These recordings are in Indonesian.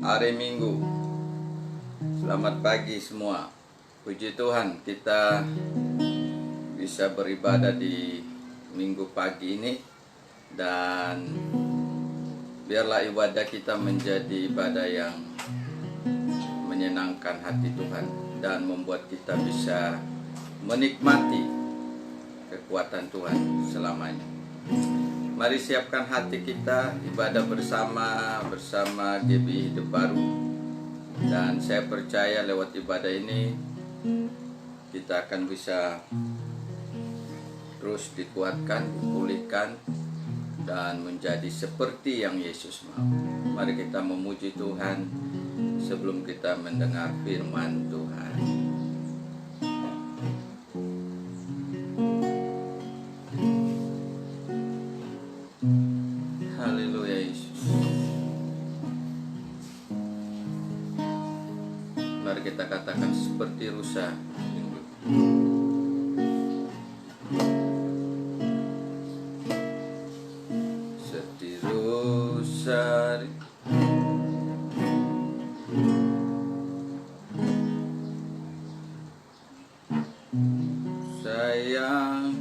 hari Minggu. Selamat pagi semua. Puji Tuhan, kita bisa beribadah di Minggu pagi ini. Dan biarlah ibadah kita menjadi ibadah yang menyenangkan hati Tuhan dan membuat kita bisa menikmati kekuatan Tuhan selamanya. Mari siapkan hati kita ibadah bersama GBI Hidup Baru. Dan saya percaya lewat ibadah ini kita akan bisa terus dikuatkan, dipulihkan, dan menjadi seperti yang Yesus mau. Mari kita memuji Tuhan sebelum kita mendengar firman Tuhan. Haleluya Yesus. Mari kita katakan seperti rusa. Seperti rusa sayang,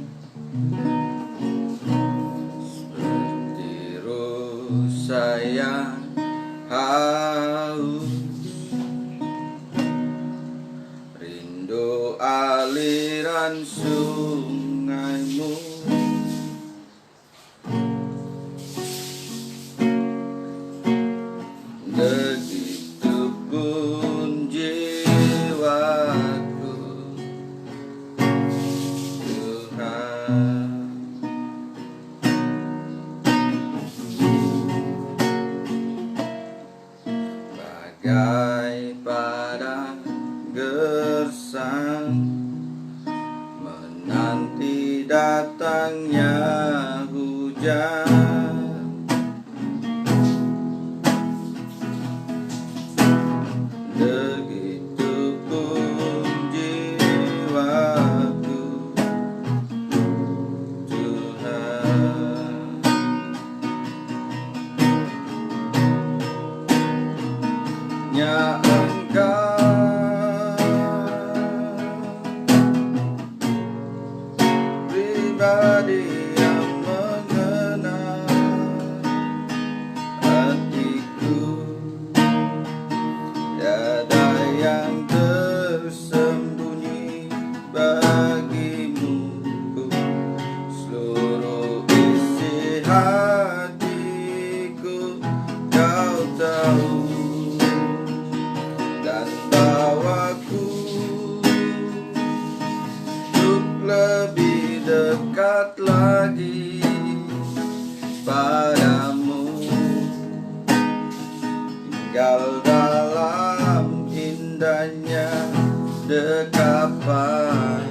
seperti rusa yang haus, rindu aliran sungaimu. Begitupun jiwaku, Tuhan. Bagai pada gersang menanti datangnya hujan, begitupun jiwaku, Tuhan. Nya Engkau pribadi yang mengenal hatiku, tiada yang tersembunyi bagimu. Seluruh isi hatiku Kau tahu, dan bawaku untuk lebih dekat lagi padamu, tinggal dalam indahnya dekapan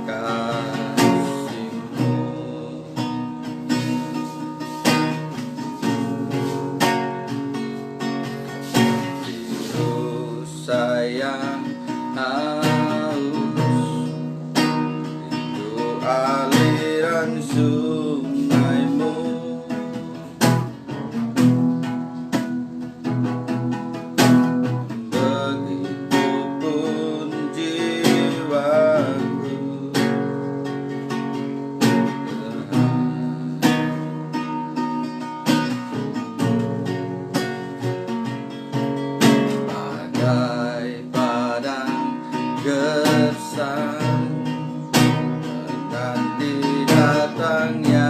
kasih-Mu. Biru sayang haus, rindu aliran sungaimu. Begitupun jiwaku, bagai padang gersang menanti datangnya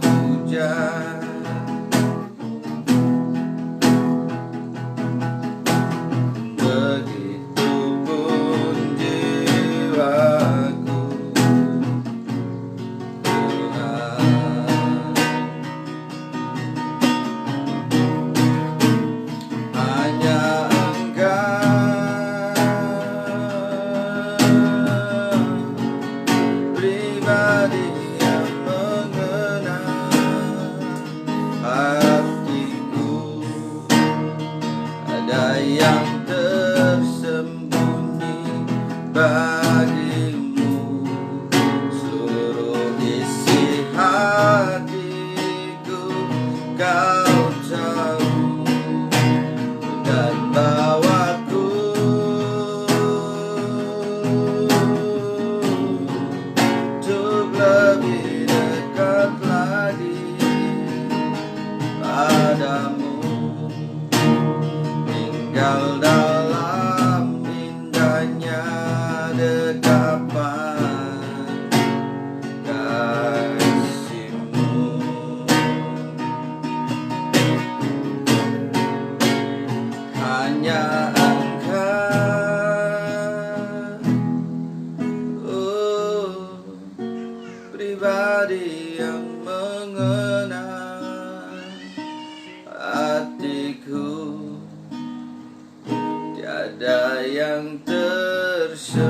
hujan, begitupun jiwaku, Tuhan. Hanya Engkau pribadi yang mengenal hatiku, ada yang tersembunyi bagimu. Seluruh isi hatiku Kau tahu, tinggal dalam indahnya dekapan kasih-Mu. Hanya pribadi yang mengenal hatiku, tiada yang tersembunyi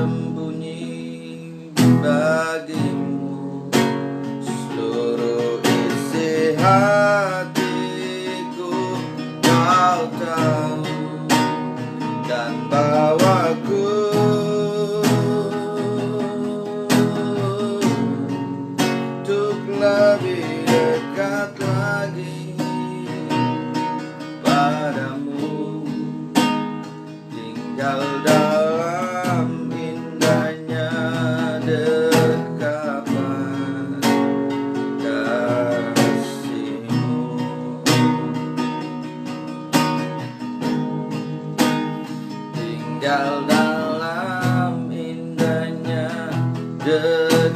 bagimu. Seluruh isi hatiku Kau tahu, dan bawaku lebih dekat lagi padamu, tinggal dalam indahnya dekapan kasih-Mu. Tinggal dalam indahnya dekapan,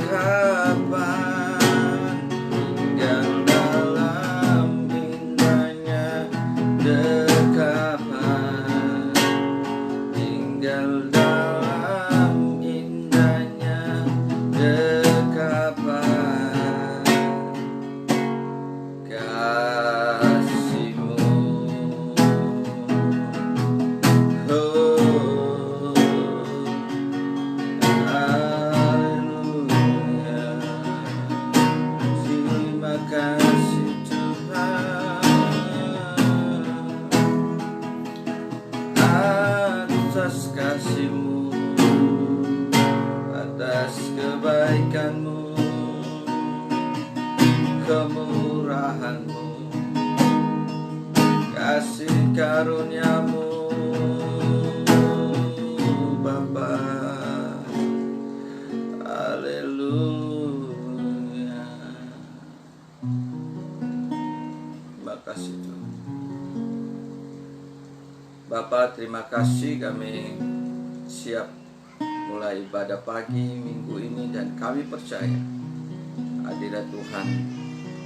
tinggal dalam indahnya dekapan kasih-Mu. Oh, haleluya. Terima kasih atas kasih-Mu, atas kebaikan-Mu, kemurahan-Mu, kasih karunia-Mu, Bapa. Haleluya. Terima kasih Tuhan. Bapa, terima kasih kami siap mulai ibadah pagi minggu ini, dan kami percaya hadirat Tuhan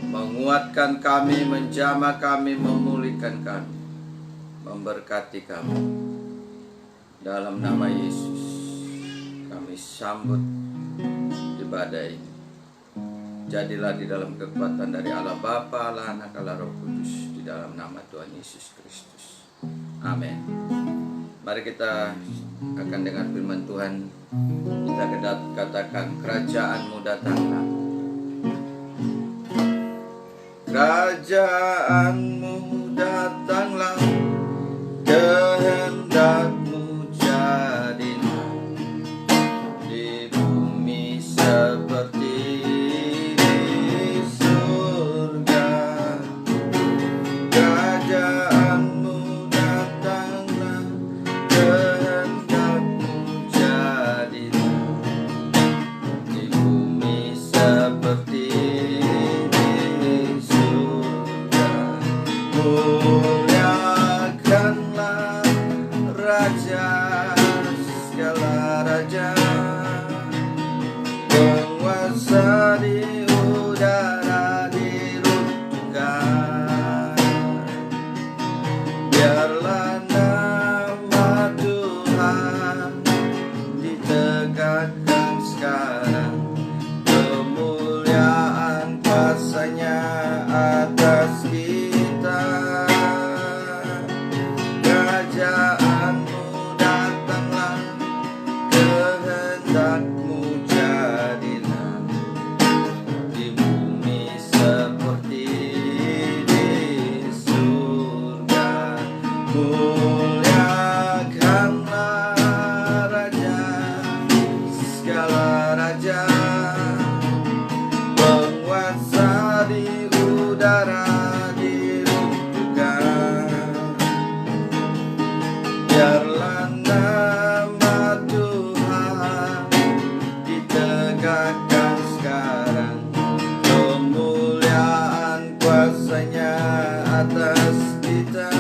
menguatkan kami, menjamah kami, memulihkan kami, memberkati kami. Dalam nama Yesus kami sambut ibadah ini. Jadilah di dalam kekuatan dari Allah Bapa, Allah Anak, Allah Roh Kudus, di dalam nama Tuhan Yesus Kristus. Amin. Mari kita akan dengar firman Tuhan. Kita katakan, kerajaan-Mu datanglah. Kerajaan-Mu datanglah, kehendak-Mu jadilah di bumi seperti di surga. Kerajaan-Mu datanglah, kehendak-Mu jadilah di bumi seperti di surga. Muliakanlah Raja segala raja, penguasa di udara diruntuhkan. Biarlah nama Tuhan ditegakkan sekarang, kemuliaan kuasa-Nya atas kita. Kerajaan-Mu datanglah, kehendak-Mu jadilah di bumi seperti di surga. Muliakanlah Raja segala raja, penguasa di udara diruntuhkan. Biarlah nama Tuhan ditegakkan sekarang, kemuliaan kuasa-Nya atas kita.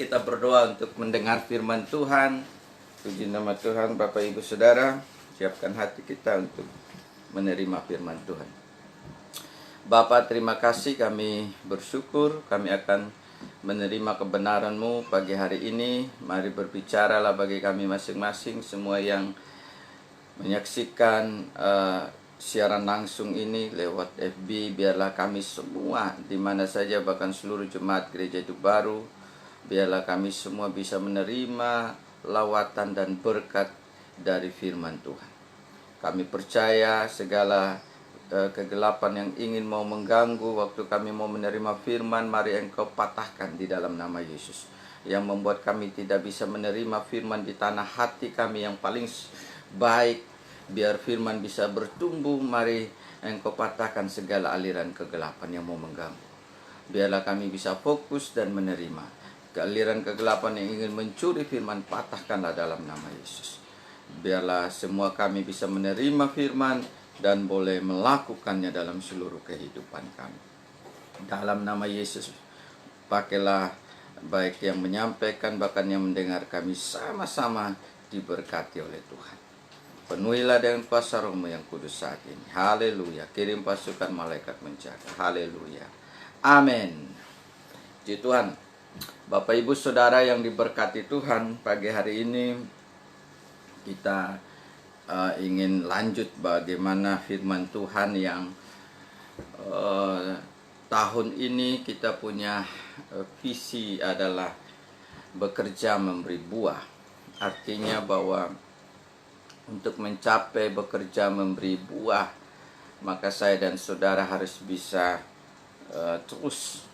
kita berdoa untuk mendengar firman Tuhan. Puji nama Tuhan. Bapak Ibu Saudara, siapkan hati kita untuk menerima firman Tuhan. Bapa, terima kasih, kami bersyukur kami akan menerima kebenaran-Mu pagi hari ini. Mari berbicaralah bagi kami masing-masing, semua yang menyaksikan siaran langsung ini lewat FB. Biarlah kami semua di mana saja, bahkan seluruh jemaat Gereja Hidup Baru, biarlah kami semua bisa menerima lawatan dan berkat dari firman Tuhan. Kami percaya segala kegelapan yang ingin mau mengganggu waktu kami mau menerima firman, mari Engkau patahkan di dalam nama Yesus. Yang membuat kami tidak bisa menerima firman di tanah hati kami yang paling baik, biar firman bisa bertumbuh, mari Engkau patahkan segala aliran kegelapan yang mau mengganggu. Biarlah kami bisa fokus dan menerima aliran kegelapan yang ingin mencuri firman, patahkanlah dalam nama Yesus. Biarlah semua kami bisa menerima firman dan boleh melakukannya dalam seluruh kehidupan kami. Dalam nama Yesus, pakailah baik yang menyampaikan bahkan yang mendengar, kami sama-sama diberkati oleh Tuhan. Penuhilah dengan kuasa Roh-Mu yang kudus saat ini. Haleluya. Kirim pasukan malaikat menjaga. Haleluya. Amin. Puji Tuhan. Bapak Ibu Saudara yang diberkati Tuhan, pagi hari ini kita ingin lanjut bagaimana firman Tuhan yang tahun ini kita punya visi adalah bekerja memberi buah. Artinya bahwa untuk mencapai bekerja memberi buah, maka saya dan saudara harus bisa terus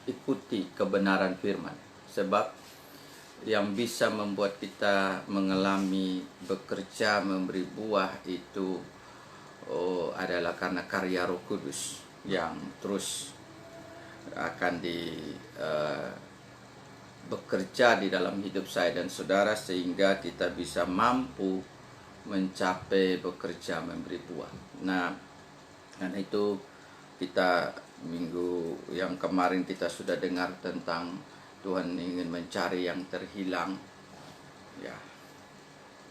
ikuti kebenaran firman. Sebab yang bisa membuat kita mengalami bekerja memberi buah itu adalah karena karya Roh Kudus yang terus akan bekerja di dalam hidup saya dan saudara, sehingga kita bisa mampu mencapai bekerja memberi buah. Nah, karena itu kita minggu yang kemarin kita sudah dengar tentang Tuhan ingin mencari yang terhilang, ya,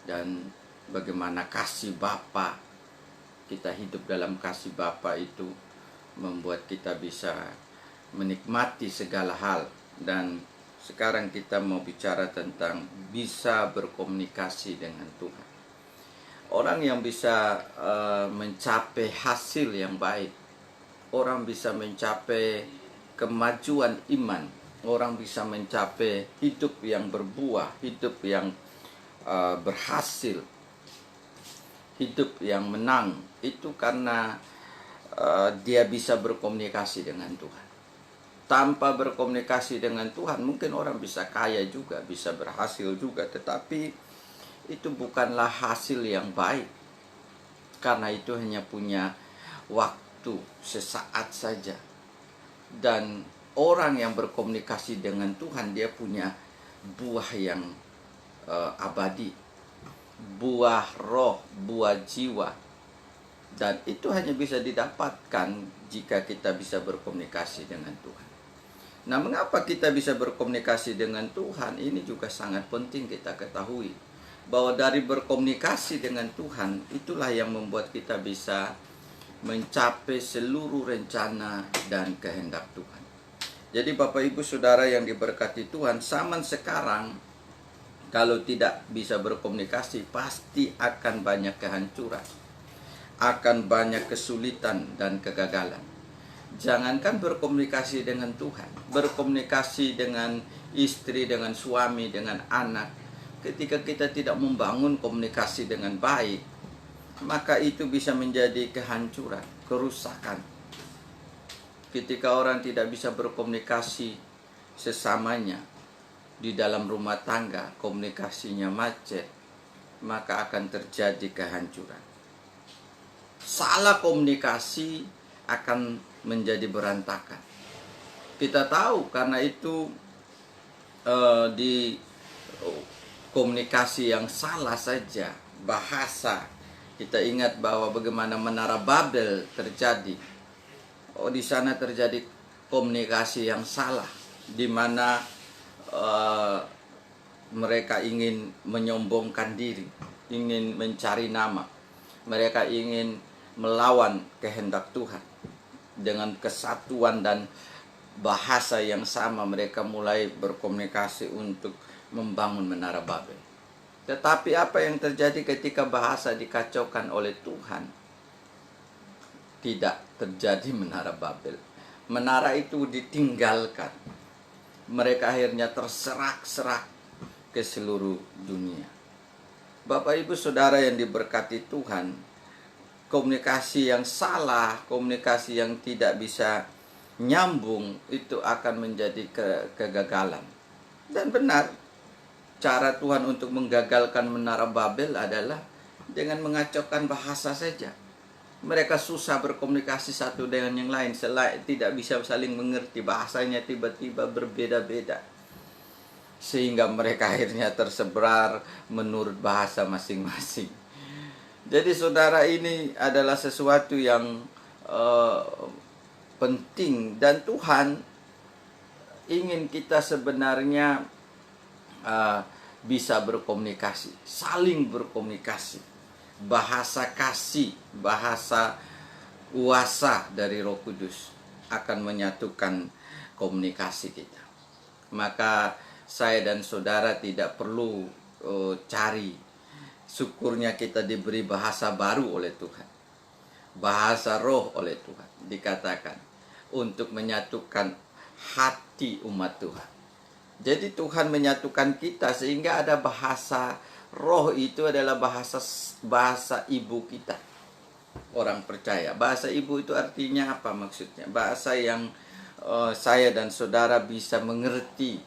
dan bagaimana kasih Bapa, kita hidup dalam kasih Bapa itu membuat kita bisa menikmati segala hal. Dan sekarang kita mau bicara tentang bisa berkomunikasi dengan Tuhan. Orang yang bisa mencapai hasil yang baik, orang bisa mencapai kemajuan iman, orang bisa mencapai hidup yang berbuah, hidup yang berhasil, hidup yang menang, itu karena dia bisa berkomunikasi dengan Tuhan. Tanpa berkomunikasi dengan Tuhan, mungkin orang bisa kaya juga, bisa berhasil juga, tetapi itu bukanlah hasil yang baik, karena itu hanya punya waktu sesaat saja. Dan orang yang berkomunikasi dengan Tuhan, dia punya buah yang abadi, buah roh, buah jiwa, dan itu hanya bisa didapatkan jika kita bisa berkomunikasi dengan Tuhan. Nah, mengapa kita bisa berkomunikasi dengan Tuhan? Ini juga sangat penting kita ketahui, bahwa dari berkomunikasi dengan Tuhan itulah yang membuat kita bisa mencapai seluruh rencana dan kehendak Tuhan. Jadi Bapak Ibu Saudara yang diberkati Tuhan, zaman sekarang kalau tidak bisa berkomunikasi pasti akan banyak kehancuran, akan banyak kesulitan dan kegagalan. Jangankan berkomunikasi dengan Tuhan, berkomunikasi dengan istri, dengan suami, dengan anak, ketika kita tidak membangun komunikasi dengan baik, maka itu bisa menjadi kehancuran, kerusakan. Ketika orang tidak bisa berkomunikasi sesamanya di dalam rumah tangga, komunikasinya macet, maka akan terjadi kehancuran. Salah komunikasi akan menjadi berantakan. Kita tahu karena itu di komunikasi yang salah saja, bahasa. Kita ingat bahwa bagaimana Menara Babel terjadi. Di sana terjadi komunikasi yang salah, di mana eh, mereka ingin menyombongkan diri, ingin mencari nama, mereka ingin melawan kehendak Tuhan. Dengan kesatuan dan bahasa yang sama, mereka mulai berkomunikasi untuk membangun Menara Babel. Tetapi apa yang terjadi ketika bahasa dikacaukan oleh Tuhan? Tidak terjadi Menara Babel. Menara itu ditinggalkan. Mereka akhirnya terserak-serak ke seluruh dunia. Bapak Ibu Saudara yang diberkati Tuhan, komunikasi yang salah, komunikasi yang tidak bisa nyambung, itu akan menjadi kegagalan. Dan benar, cara Tuhan untuk menggagalkan Menara Babel adalah dengan mengacaukan bahasa saja. Mereka susah berkomunikasi satu dengan yang lain, tidak bisa saling mengerti, bahasanya tiba-tiba berbeda-beda, sehingga mereka akhirnya tersebar menurut bahasa masing-masing. Jadi saudara, ini adalah sesuatu yang penting, dan Tuhan ingin kita sebenarnya bisa berkomunikasi, saling berkomunikasi. Bahasa kasih, bahasa kuasa dari Roh Kudus akan menyatukan komunikasi kita. Maka saya dan saudara tidak perlu cari. Syukurnya kita diberi bahasa baru oleh Tuhan, bahasa roh oleh Tuhan, dikatakan untuk menyatukan hati umat Tuhan. Jadi Tuhan menyatukan kita sehingga ada bahasa roh, itu adalah bahasa ibu kita, orang percaya. Bahasa ibu itu artinya apa maksudnya? Bahasa yang saya dan saudara bisa mengerti,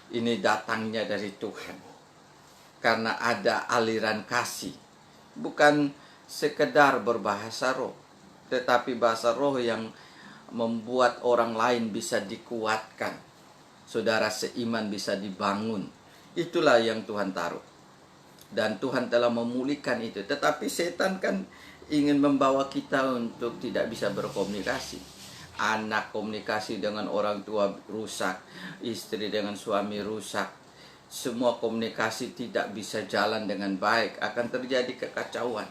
ini datangnya dari Tuhan. Karena ada aliran kasih, bukan sekedar berbahasa roh, tetapi bahasa roh yang membuat orang lain bisa dikuatkan, saudara seiman bisa dibangun. Itulah yang Tuhan taruh, dan Tuhan telah memulihkan itu. Tetapi setan kan ingin membawa kita untuk tidak bisa berkomunikasi. Anak komunikasi dengan orang tua rusak, istri dengan suami rusak, semua komunikasi tidak bisa jalan dengan baik, akan terjadi kekacauan.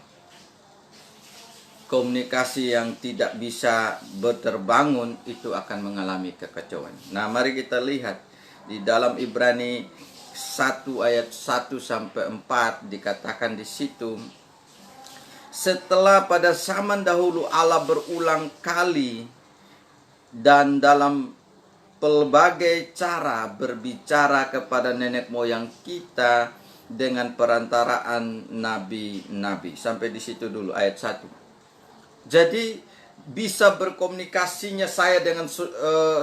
Komunikasi yang tidak bisa terbangun itu akan mengalami kekacauan. Nah, mari kita lihat di dalam Ibrani 1 ayat 1 sampai 4 dikatakan di situ, setelah pada zaman dahulu Allah berulang kali dan dalam pelbagai cara berbicara kepada nenek moyang kita dengan perantaraan nabi-nabi. Sampai di situ dulu ayat 1. Jadi bisa berkomunikasinya saya dengan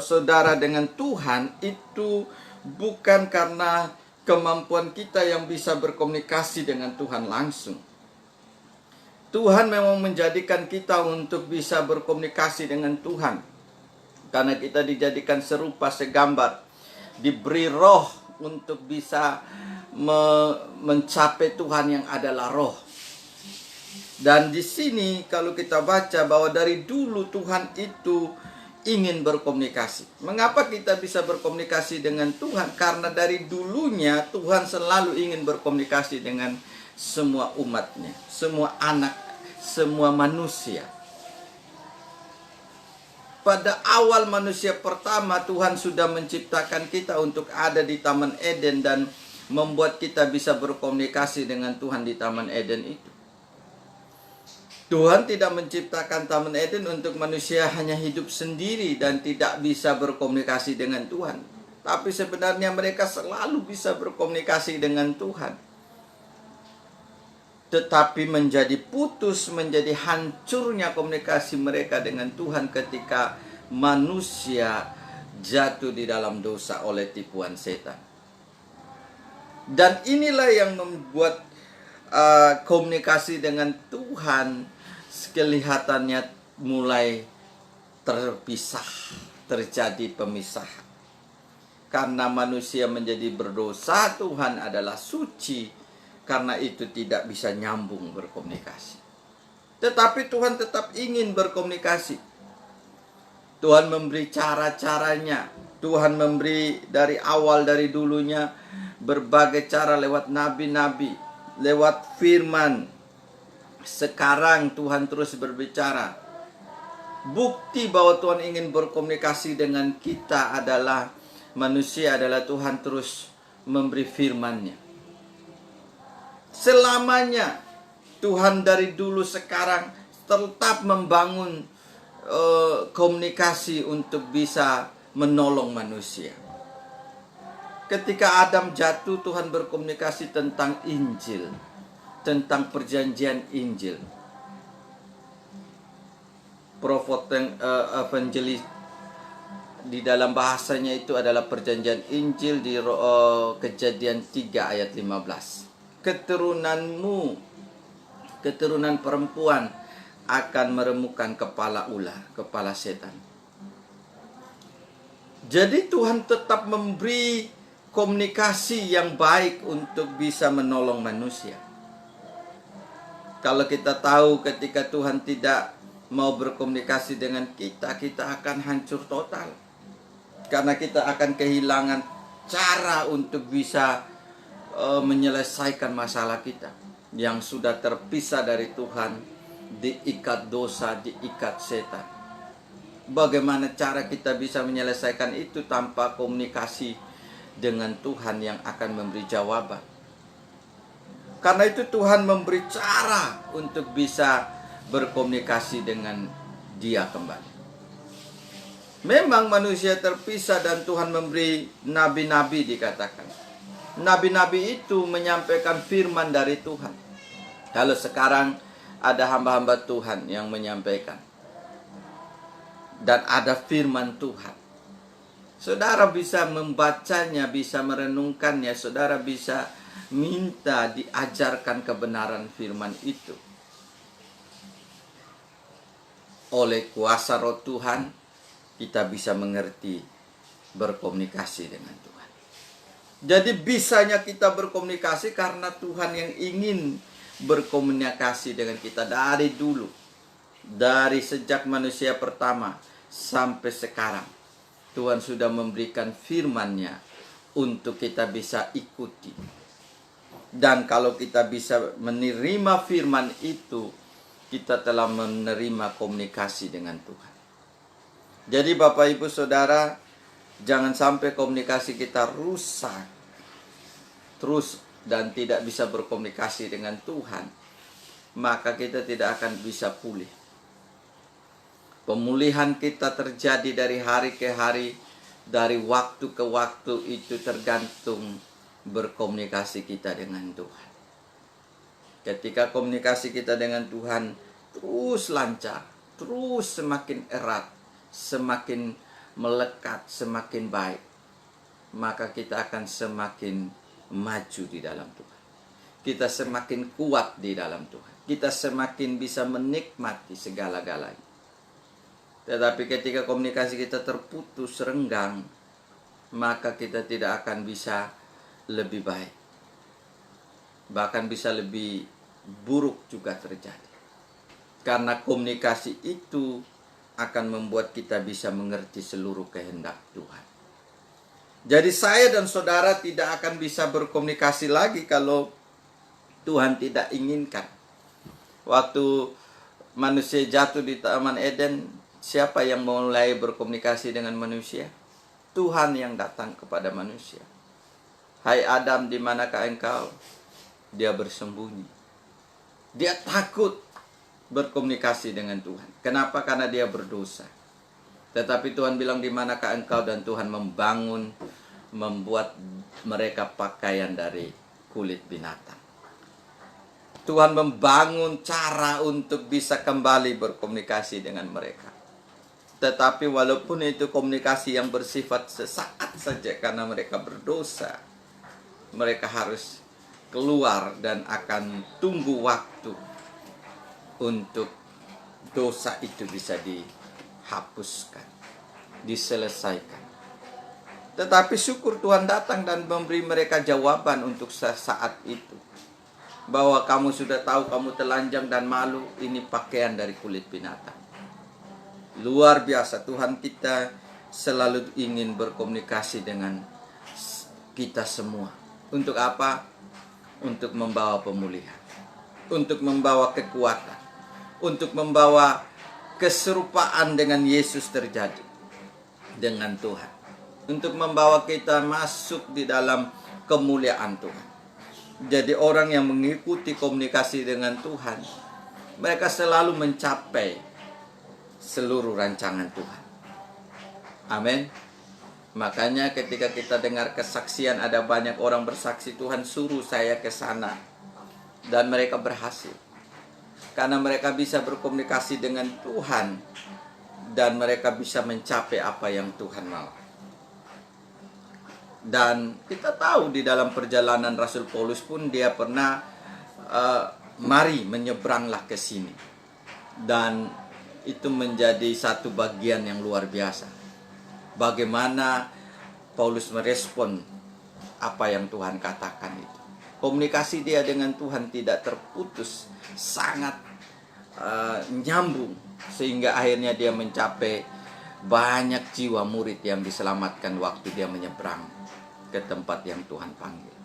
saudara dengan Tuhan itu bukan karena kemampuan kita yang bisa berkomunikasi dengan Tuhan langsung. Tuhan memang menjadikan kita untuk bisa berkomunikasi dengan Tuhan, karena kita dijadikan serupa segambar, diberi roh untuk bisa mencapai Tuhan yang adalah roh. Dan di sini kalau kita baca bahwa dari dulu Tuhan itu ingin berkomunikasi. Mengapa kita bisa berkomunikasi dengan Tuhan? Karena dari dulunya Tuhan selalu ingin berkomunikasi dengan semua umatnya, semua anak, semua manusia. Pada awal manusia pertama, Tuhan sudah menciptakan kita untuk ada di Taman Eden dan membuat kita bisa berkomunikasi dengan Tuhan di Taman Eden itu. Tuhan tidak menciptakan Taman Eden untuk manusia hanya hidup sendiri dan tidak bisa berkomunikasi dengan Tuhan. Tapi sebenarnya mereka selalu bisa berkomunikasi dengan Tuhan. Tetapi menjadi putus, menjadi hancurnya komunikasi mereka dengan Tuhan ketika manusia jatuh di dalam dosa oleh tipuan setan. Dan inilah yang membuat komunikasi dengan Tuhan kelihatannya mulai terpisah, terjadi pemisahan. Karena manusia menjadi berdosa, Tuhan adalah suci. Karena itu tidak bisa nyambung berkomunikasi. Tetapi Tuhan tetap ingin berkomunikasi. Tuhan memberi cara-caranya Tuhan memberi dari awal, dari dulunya, berbagai cara lewat nabi-nabi, lewat firman. Sekarang Tuhan terus berbicara. Bukti bahwa Tuhan ingin berkomunikasi dengan kita adalah manusia, adalah Tuhan terus memberi firman-Nya. Selamanya Tuhan dari dulu sekarang tetap membangun komunikasi untuk bisa menolong manusia. Ketika Adam jatuh, Tuhan berkomunikasi tentang Injil, tentang perjanjian Injil. Prophet evangelis di dalam bahasanya itu adalah perjanjian Injil di Kejadian 3 ayat 15. Keturunanmu, keturunan perempuan akan meremukkan kepala ular, kepala setan. Jadi Tuhan tetap memberi komunikasi yang baik untuk bisa menolong manusia. Kalau kita tahu ketika Tuhan tidak mau berkomunikasi dengan kita, kita akan hancur total. Karena kita akan kehilangan cara untuk bisa menyelesaikan masalah kita yang sudah terpisah dari Tuhan, diikat dosa, diikat setan. Bagaimana cara kita bisa menyelesaikan itu tanpa komunikasi dengan Tuhan yang akan memberi jawaban? Karena itu Tuhan memberi cara untuk bisa berkomunikasi dengan Dia kembali. Memang manusia terpisah dan Tuhan memberi nabi-nabi dikatakan. Nabi-nabi itu menyampaikan firman dari Tuhan. Kalau sekarang ada hamba-hamba Tuhan yang menyampaikan. Dan ada firman Tuhan. Saudara bisa membacanya, bisa merenungkannya. Saudara bisa minta diajarkan kebenaran firman itu. Oleh kuasa Roh Tuhan, kita bisa mengerti, berkomunikasi dengan Tuhan. Jadi bisanya kita berkomunikasi karena Tuhan yang ingin berkomunikasi dengan kita dari dulu. Dari sejak manusia pertama sampai sekarang. Tuhan sudah memberikan firman-Nya untuk kita bisa ikuti. Dan kalau kita bisa menerima firman itu, kita telah menerima komunikasi dengan Tuhan. Jadi Bapak Ibu Saudara, jangan sampai komunikasi kita rusak terus dan tidak bisa berkomunikasi dengan Tuhan. Maka kita tidak akan bisa pulih. Pemulihan kita terjadi dari hari ke hari, dari waktu ke waktu, itu tergantung berkomunikasi kita dengan Tuhan. Ketika komunikasi kita dengan Tuhan terus lancar, terus semakin erat, semakin melekat, semakin baik, maka kita akan semakin maju di dalam Tuhan. Kita semakin kuat di dalam Tuhan. Kita semakin bisa menikmati segala-galanya. Tetapi ketika komunikasi kita terputus, renggang, maka kita tidak akan bisa lebih baik. Bahkan bisa lebih buruk juga terjadi. Karena komunikasi itu akan membuat kita bisa mengerti seluruh kehendak Tuhan. Jadi saya dan saudara tidak akan bisa berkomunikasi lagi kalau Tuhan tidak inginkan. Waktu manusia jatuh di Taman Eden, siapa yang mulai berkomunikasi dengan manusia? Tuhan yang datang kepada manusia. Hai Adam, di manakah engkau? Dia bersembunyi. Dia takut berkomunikasi dengan Tuhan. Kenapa? Karena dia berdosa. Tetapi Tuhan bilang, di manakah engkau? Dan Tuhan membuat mereka pakaian dari kulit binatang. Tuhan membangun cara untuk bisa kembali berkomunikasi dengan mereka. Tetapi walaupun itu komunikasi yang bersifat sesaat saja karena mereka berdosa, mereka harus keluar dan akan tunggu waktu untuk dosa itu bisa dihapuskan, diselesaikan. Tetapi syukur Tuhan datang dan memberi mereka jawaban untuk saat itu. Bahwa kamu sudah tahu kamu telanjang dan malu, ini pakaian dari kulit binatang. Luar biasa, Tuhan kita selalu ingin berkomunikasi dengan kita semua. Untuk apa? Untuk membawa pemulihan, untuk membawa kekuatan, untuk membawa keserupaan dengan Yesus terjadi dengan Tuhan, untuk membawa kita masuk di dalam kemuliaan Tuhan. Jadi orang yang mengikuti komunikasi dengan Tuhan, mereka selalu mencapai seluruh rancangan Tuhan. Amin. Makanya ketika kita dengar kesaksian, ada banyak orang bersaksi, Tuhan suruh saya ke sana, dan mereka berhasil. Karena mereka bisa berkomunikasi dengan Tuhan, dan mereka bisa mencapai apa yang Tuhan mau. Dan kita tahu di dalam perjalanan Rasul Paulus pun dia pernah mari menyeberanglah ke sini. Dan itu menjadi satu bagian yang luar biasa. Bagaimana Paulus merespon apa yang Tuhan katakan itu. Komunikasi dia dengan Tuhan tidak terputus, sangat nyambung. Sehingga akhirnya dia mencapai banyak jiwa murid yang diselamatkan waktu dia menyeberang ke tempat yang Tuhan panggil.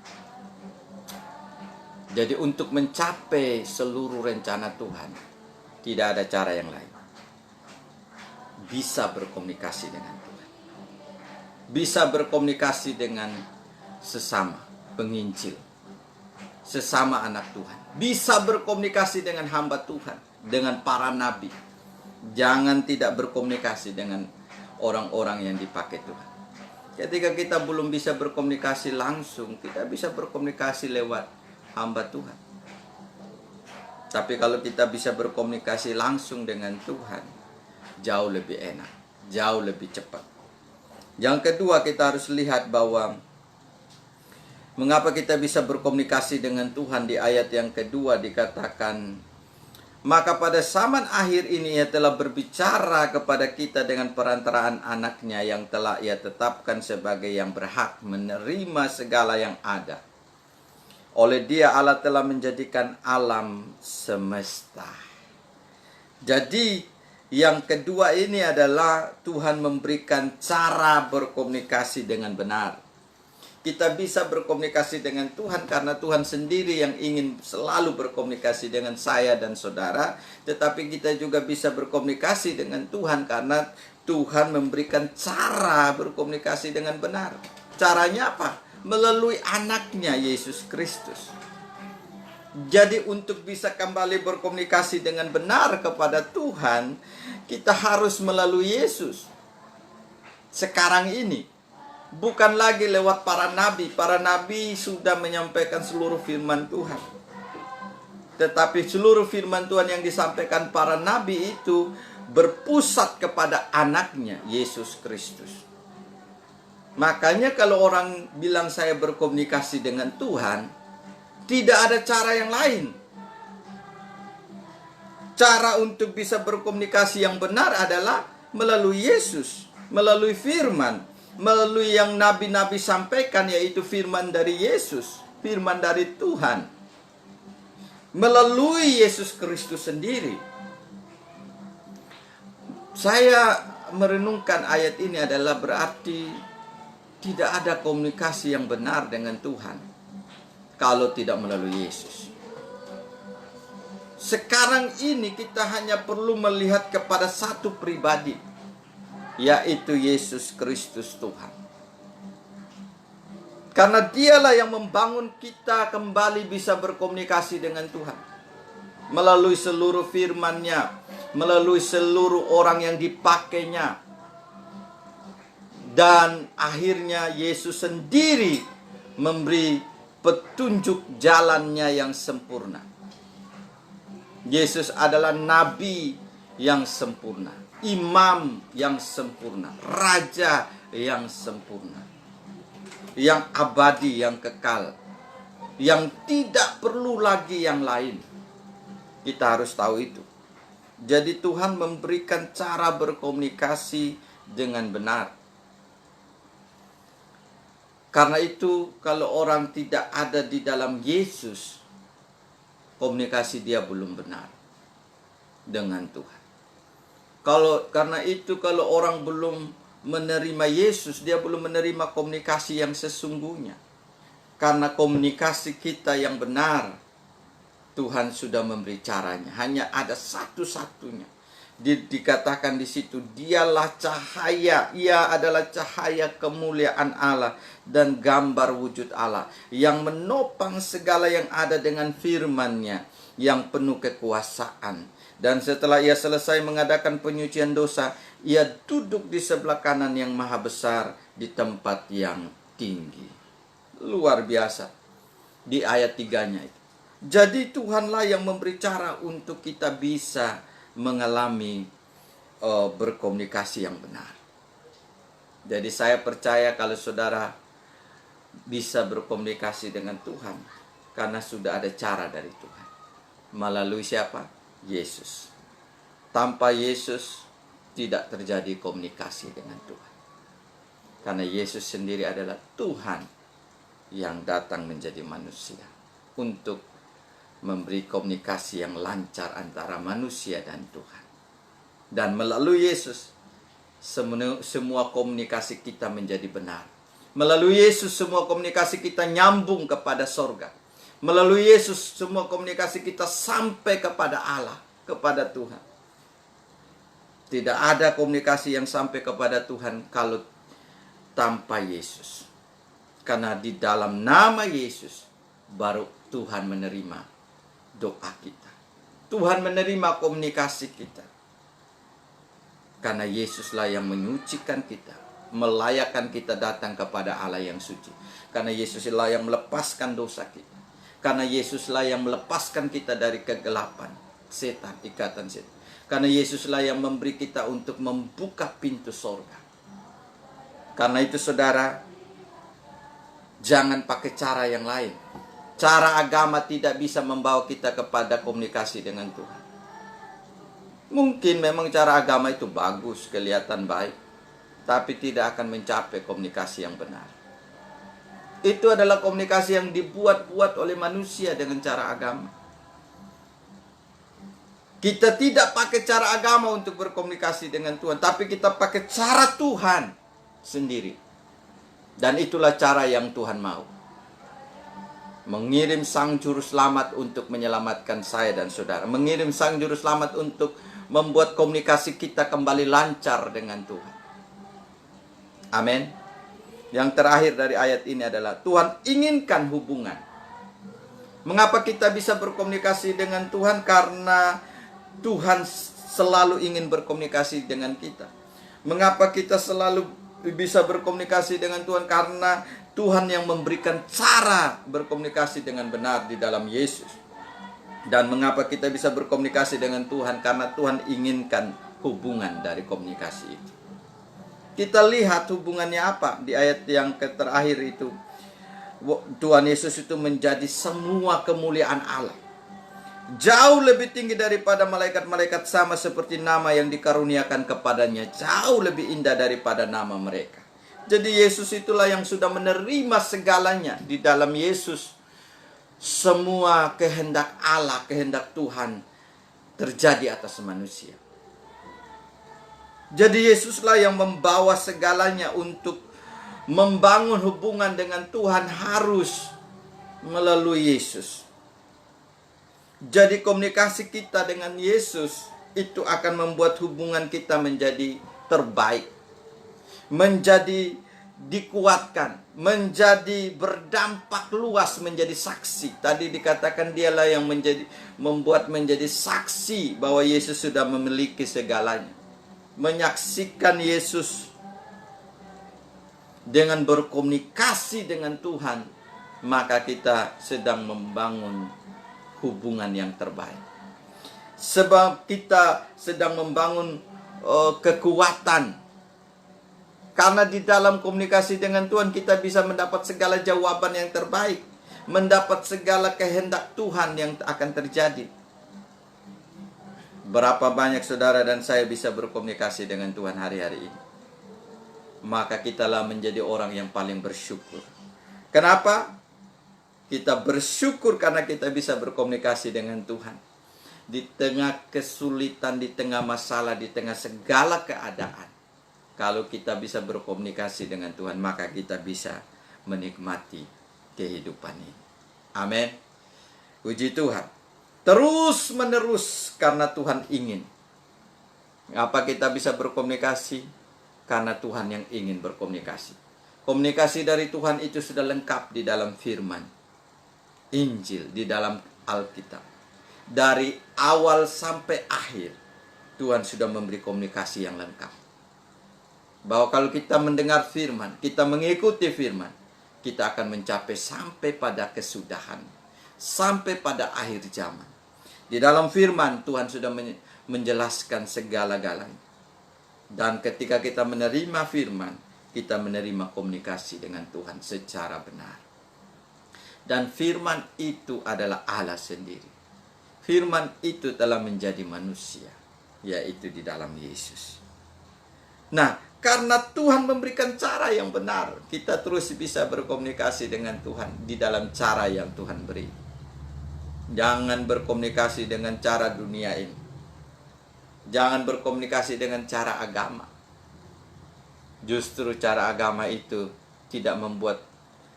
Jadi untuk mencapai seluruh rencana Tuhan, tidak ada cara yang lain. Bisa berkomunikasi dengan Tuhan. Bisa berkomunikasi dengan sesama penginjil, sesama anak Tuhan. Bisa berkomunikasi dengan hamba Tuhan, dengan para nabi. Jangan tidak berkomunikasi dengan orang-orang yang dipakai Tuhan. Ketika kita belum bisa berkomunikasi langsung, kita bisa berkomunikasi lewat hamba Tuhan. Tapi kalau kita bisa berkomunikasi langsung dengan Tuhan, jauh lebih enak, jauh lebih cepat. Yang kedua, kita harus lihat bahwa mengapa kita bisa berkomunikasi dengan Tuhan. Di ayat yang kedua dikatakan, maka pada zaman akhir ini ia telah berbicara kepada kita dengan perantaraan anaknya yang telah ia tetapkan sebagai yang berhak menerima segala yang ada. Oleh dia Allah telah menjadikan alam semesta. Jadi yang kedua ini adalah Tuhan memberikan cara berkomunikasi dengan benar. Kita bisa berkomunikasi dengan Tuhan karena Tuhan sendiri yang ingin selalu berkomunikasi dengan saya dan saudara. Tetapi kita juga bisa berkomunikasi dengan Tuhan karena Tuhan memberikan cara berkomunikasi dengan benar. Caranya apa? Melalui anaknya Yesus Kristus. Jadi untuk bisa kembali berkomunikasi dengan benar kepada Tuhan, kita harus melalui Yesus. Sekarang ini bukan lagi lewat para nabi. Para nabi sudah menyampaikan seluruh firman Tuhan. Tetapi seluruh firman Tuhan yang disampaikan para nabi itu berpusat kepada anaknya, Yesus Kristus. Makanya kalau orang bilang saya berkomunikasi dengan Tuhan, tidak ada cara yang lain. Cara untuk bisa berkomunikasi yang benar adalah melalui Yesus, melalui firman, melalui yang nabi-nabi sampaikan, yaitu firman dari Yesus, firman dari Tuhan, melalui Yesus Kristus sendiri. Saya merenungkan ayat ini adalah berarti tidak ada komunikasi yang benar dengan Tuhan kalau tidak melalui Yesus. Sekarang ini kita hanya perlu melihat kepada satu pribadi, yaitu Yesus Kristus Tuhan. Karena dialah yang membangun kita kembali bisa berkomunikasi dengan Tuhan. Melalui seluruh firman-Nya, melalui seluruh orang yang dipakainya. Dan akhirnya Yesus sendiri memberi petunjuk jalannya yang sempurna. Yesus adalah nabi yang sempurna, imam yang sempurna, raja yang sempurna, yang abadi, yang kekal, yang tidak perlu lagi yang lain. Kita harus tahu itu. Jadi Tuhan memberikan cara berkomunikasi dengan benar. Karena itu kalau orang tidak ada di dalam Yesus, komunikasi dia belum benar dengan Tuhan. Karena itu kalau orang belum menerima Yesus, dia belum menerima komunikasi yang sesungguhnya. Karena komunikasi kita yang benar, Tuhan sudah memberi caranya. Hanya ada satu-satunya. Dikatakan di situ, dialah cahaya, ia adalah cahaya kemuliaan Allah dan gambar wujud Allah, yang menopang segala yang ada dengan firman-Nya yang penuh kekuasaan. Dan setelah ia selesai mengadakan penyucian dosa, ia duduk di sebelah kanan yang maha besar di tempat yang tinggi. Luar biasa di ayat 3-nya itu. Jadi Tuhanlah yang memberi cara untuk kita bisa mengalami berkomunikasi yang benar. Jadi saya percaya kalau saudara bisa berkomunikasi dengan Tuhan, karena sudah ada cara dari Tuhan. Melalui siapa? Yesus. Tanpa Yesus tidak terjadi komunikasi dengan Tuhan. Karena Yesus sendiri adalah Tuhan yang datang menjadi manusia untuk memberi komunikasi yang lancar antara manusia dan Tuhan. Dan melalui Yesus, semua komunikasi kita menjadi benar. Melalui Yesus, semua komunikasi kita nyambung kepada sorga. Melalui Yesus, semua komunikasi kita sampai kepada Allah, kepada Tuhan. Tidak ada komunikasi yang sampai kepada Tuhan kalau tanpa Yesus. Karena di dalam nama Yesus, baru Tuhan menerima doa kita. Tuhan menerima komunikasi kita. Karena Yesuslah yang menyucikan kita, melayakkan kita datang kepada Allah yang suci. Karena Yesuslah yang melepaskan dosa kita. Karena Yesuslah yang melepaskan kita dari kegelapan setan, ikatan setan. Karena Yesuslah yang memberi kita untuk membuka pintu sorga. Karena itu saudara, jangan pakai cara yang lain. Cara agama tidak bisa membawa kita kepada komunikasi dengan Tuhan. Mungkin memang cara agama itu bagus, kelihatan baik, tapi tidak akan mencapai komunikasi yang benar. Itu adalah komunikasi yang dibuat-buat oleh manusia dengan cara agama. Kita tidak pakai cara agama untuk berkomunikasi dengan Tuhan, tapi kita pakai cara Tuhan sendiri. Dan itulah cara yang Tuhan mau. Mengirim Sang Juru Selamat untuk menyelamatkan saya dan saudara. Mengirim Sang Juru Selamat untuk membuat komunikasi kita kembali lancar dengan Tuhan. Amin. Yang terakhir dari ayat ini adalah Tuhan inginkan hubungan. Mengapa kita bisa berkomunikasi dengan Tuhan? Karena Tuhan selalu ingin berkomunikasi dengan kita. Mengapa kita selalu bisa berkomunikasi dengan Tuhan? Karena Tuhan yang memberikan cara berkomunikasi dengan benar di dalam Yesus. Dan mengapa kita bisa berkomunikasi dengan Tuhan? Karena Tuhan inginkan hubungan dari komunikasi itu. Kita lihat hubungannya apa di ayat yang terakhir itu. Tuhan Yesus itu menjadi semua kemuliaan Allah. Jauh lebih tinggi daripada malaikat-malaikat, sama seperti nama yang dikaruniakan kepadanya. Jauh lebih indah daripada nama mereka. Jadi Yesus itulah yang sudah menerima segalanya. Di dalam Yesus, semua kehendak Allah, kehendak Tuhan terjadi atas manusia. Jadi Yesuslah yang membawa segalanya. Untuk membangun hubungan dengan Tuhan harus melalui Yesus. Jadi komunikasi kita dengan Yesus itu akan membuat hubungan kita menjadi terbaik, menjadi dikuatkan, menjadi berdampak luas, menjadi saksi. Tadi dikatakan dialah yang membuat menjadi saksi bahwa Yesus sudah memiliki segalanya. Menyaksikan Yesus dengan berkomunikasi dengan Tuhan, maka kita sedang membangun hubungan yang terbaik. Sebab kita sedang membangun kekuatan. Karena di dalam komunikasi dengan Tuhan kita bisa mendapat segala jawaban yang terbaik, mendapat segala kehendak Tuhan yang akan terjadi. Berapa banyak saudara dan saya bisa berkomunikasi dengan Tuhan hari-hari ini? Maka kitalah menjadi orang yang paling bersyukur. Kenapa? Kita bersyukur karena kita bisa berkomunikasi dengan Tuhan. Di tengah kesulitan, di tengah masalah, di tengah segala keadaan, Kalau kita bisa berkomunikasi dengan Tuhan, maka kita bisa menikmati kehidupan ini. Amin. Puji Tuhan. Terus menerus karena Tuhan ingin. Apa kita bisa berkomunikasi? Karena Tuhan yang ingin berkomunikasi. Komunikasi dari Tuhan itu sudah lengkap di dalam firman Injil, di dalam Alkitab. Dari awal sampai akhir, Tuhan sudah memberi komunikasi yang lengkap. Bahwa kalau kita mendengar firman, kita mengikuti firman, kita akan mencapai sampai pada kesudahan, sampai pada akhir zaman. Di dalam firman, Tuhan sudah menjelaskan segala-galanya. Dan ketika kita menerima firman, kita menerima komunikasi dengan Tuhan secara benar. Dan firman itu adalah Allah sendiri. Firman itu telah menjadi manusia, yaitu di dalam Yesus. Nah, karena Tuhan memberikan cara yang benar, kita terus bisa berkomunikasi dengan Tuhan di dalam cara yang Tuhan beri. Jangan berkomunikasi dengan cara dunia ini. Jangan berkomunikasi dengan cara agama. Justru cara agama itu tidak membuat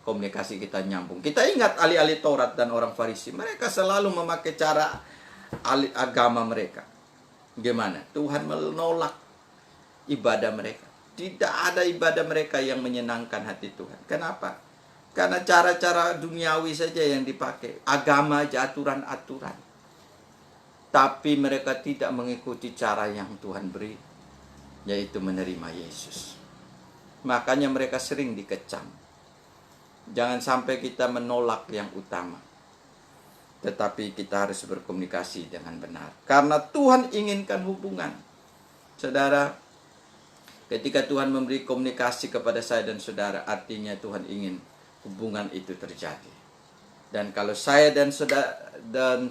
komunikasi kita nyambung. Kita ingat ahli-ahli Taurat dan orang Farisi. Mereka selalu memakai cara agama mereka. Gimana? Tuhan menolak ibadah mereka. Tidak ada ibadah mereka yang menyenangkan hati Tuhan. Kenapa? Karena cara-cara duniawi saja yang dipakai. Agama aja aturan-aturan. Tapi mereka tidak mengikuti cara yang Tuhan beri, yaitu menerima Yesus. Makanya mereka sering dikecam. Jangan sampai kita menolak yang utama. Tetapi kita harus berkomunikasi dengan benar. Karena Tuhan inginkan hubungan. Saudara, ketika Tuhan memberi komunikasi kepada saya dan saudara, artinya Tuhan ingin hubungan itu terjadi. Dan kalau saya dan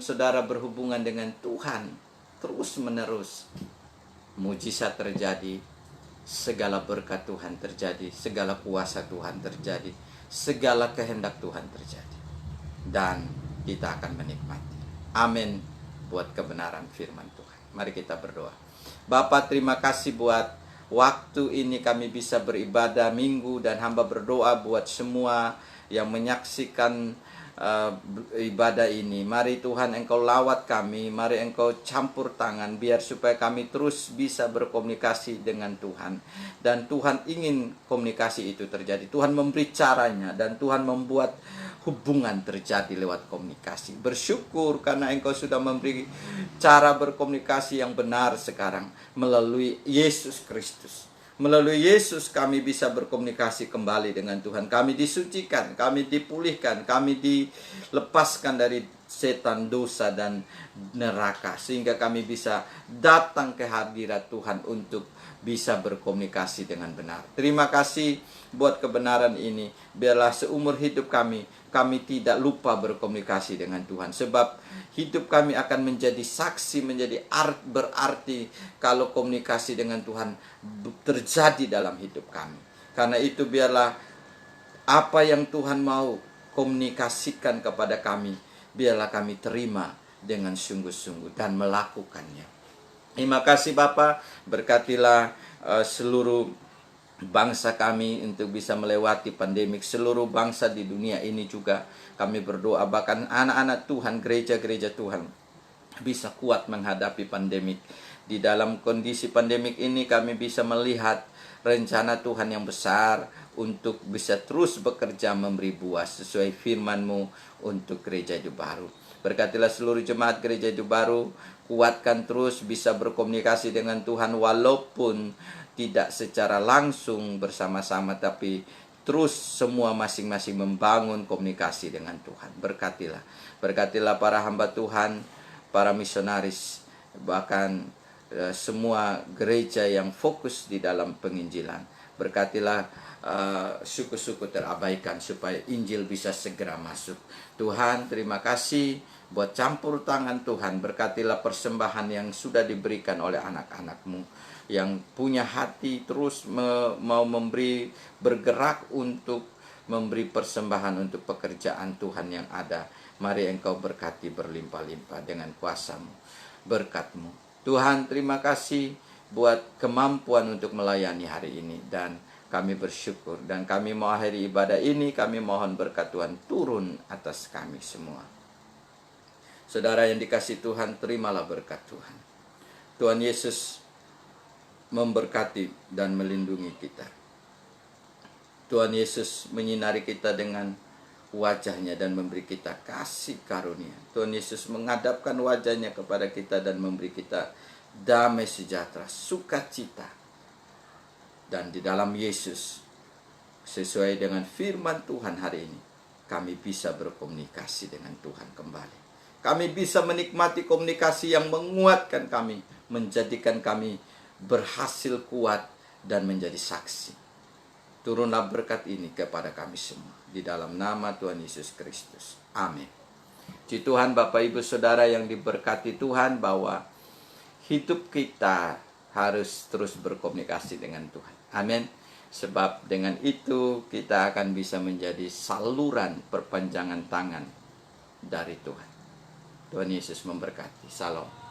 saudara berhubungan dengan Tuhan terus menerus, mujizat terjadi, segala berkat Tuhan terjadi, segala kuasa Tuhan terjadi, segala kehendak Tuhan terjadi. Dan kita akan menikmati. Amin. Buat kebenaran firman Tuhan. Mari kita berdoa. Bapa, terima kasih buat waktu ini kami bisa beribadah minggu, dan hamba berdoa buat semua yang menyaksikan ibadah ini. Mari Tuhan Engkau lawat kami, mari Engkau campur tangan, biar supaya kami terus bisa berkomunikasi dengan Tuhan. Dan Tuhan ingin komunikasi itu terjadi. Tuhan memberi caranya, dan Tuhan membuat hubungan terjadi lewat komunikasi. Bersyukur karena Engkau sudah memberi cara berkomunikasi yang benar sekarang melalui Yesus Kristus. Melalui Yesus kami bisa berkomunikasi kembali dengan Tuhan. Kami disucikan, kami dipulihkan, kami dilepaskan dari setan, dosa, dan neraka. Sehingga kami bisa datang ke hadirat Tuhan untuk bisa berkomunikasi dengan benar. Terima kasih buat kebenaran ini. Biarlah seumur hidup kami tidak lupa berkomunikasi dengan Tuhan. Sebab hidup kami akan menjadi saksi, menjadi berarti kalau komunikasi dengan Tuhan terjadi dalam hidup kami. Karena itu biarlah apa yang Tuhan mau komunikasikan kepada kami, biarlah kami terima dengan sungguh-sungguh dan melakukannya. Terima kasih Bapa, berkatilah seluruh bangsa kami untuk bisa melewati pandemik. Seluruh bangsa di dunia ini juga kami berdoa, bahkan anak-anak Tuhan, gereja-gereja Tuhan bisa kuat menghadapi pandemik. Di dalam kondisi pandemik ini kami bisa melihat rencana Tuhan yang besar untuk bisa terus bekerja memberi buah sesuai firman-Mu untuk gereja Hidup Baru. Berkatilah seluruh jemaat gereja Hidup Baru, kuatkan terus bisa berkomunikasi dengan Tuhan walaupun tidak secara langsung bersama-sama, tapi terus semua masing-masing membangun komunikasi dengan Tuhan. Berkatilah para hamba Tuhan, para misionaris, bahkan semua gereja yang fokus di dalam penginjilan. Berkatilah suku-suku terabaikan supaya Injil bisa segera masuk. Tuhan, terima kasih buat campur tangan Tuhan. Berkatilah persembahan yang sudah diberikan oleh anak-anak-Mu yang punya hati terus mau memberi, bergerak untuk memberi persembahan untuk pekerjaan Tuhan yang ada. Mari Engkau berkati berlimpah-limpah dengan kuasa-Mu, berkat-Mu. Tuhan, terima kasih buat kemampuan untuk melayani hari ini. Dan kami bersyukur, dan kami mau akhiri ibadah ini, kami mohon berkat Tuhan turun atas kami semua. Saudara yang dikasihi Tuhan, terimalah berkat Tuhan. Tuhan Yesus memberkati dan melindungi kita. Tuhan Yesus menyinari kita dengan wajahnya dan memberi kita kasih karunia. Tuhan Yesus menghadapkan wajahnya kepada kita dan memberi kita damai sejahtera, sukacita. Dan di dalam Yesus, sesuai dengan firman Tuhan hari ini, kami bisa berkomunikasi dengan Tuhan kembali. Kami bisa menikmati komunikasi yang menguatkan kami, menjadikan kami berhasil kuat dan menjadi saksi. Turunlah berkat ini kepada kami semua. Di dalam nama Tuhan Yesus Kristus. Amin. Puji Tuhan, Bapak Ibu Saudara yang diberkati Tuhan, bahwa hidup kita harus terus berkomunikasi dengan Tuhan. Amin. Sebab dengan itu kita akan bisa menjadi saluran perpanjangan tangan dari Tuhan. Tuhan Yesus memberkati. Salam.